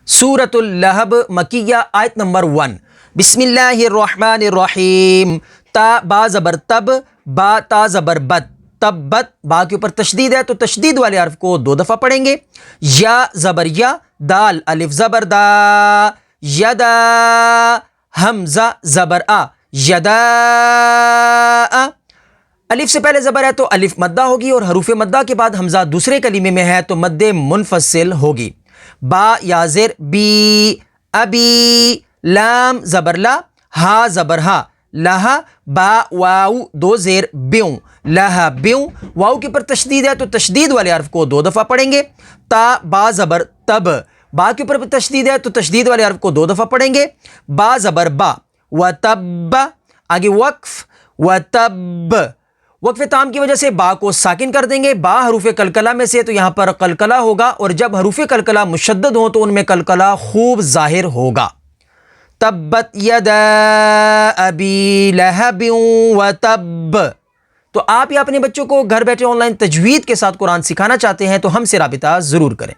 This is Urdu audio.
سورۃ اللہب مکیہ آیت نمبر 1۔ بسم اللہ الرحمن الرحیم۔ تا با زبر تب، با تا زبر بت، تبت، با کے اوپر تشدید ہے تو تشدید والے حرف کو 2 دفعہ پڑھیں گے۔ یا زبر یا، دال الف زبر دا، یدا، حمزہ زبر آ، یدا۔ الف سے پہلے زبر ہے تو الف مدہ ہوگی، اور حروف مدہ کے بعد حمزہ دوسرے کلمے میں ہے تو مد منفصل ہوگی۔ با یا زیر بی، ابی، لام زبر لا، ہا زبر ہا، لہا، با واو 2 زیر بیوں، لہا بیوں۔ واو کے پر تشدید ہے تو تشدید والے حرف کو 2 دفعہ پڑھیں گے۔ تا با زبر تب، با کے اوپر تشدید ہے تو تشدید والے حرف کو 2 دفعہ پڑھیں گے۔ با زبر با، وتب، آگے وقف، وتب، وقف تام کی وجہ سے با کو ساکن کر دیں گے۔ با حروف قلقلہ میں سے تو یہاں پر قلقلہ ہوگا، اور جب حروف قلقلہ مشدد ہوں تو ان میں قلقلہ خوب ظاہر ہوگا۔ تبت یدا ابی لہب وتب۔ تو آپ یا اپنے بچوں کو گھر بیٹھے آن لائن تجوید کے ساتھ قرآن سکھانا چاہتے ہیں تو ہم سے رابطہ ضرور کریں۔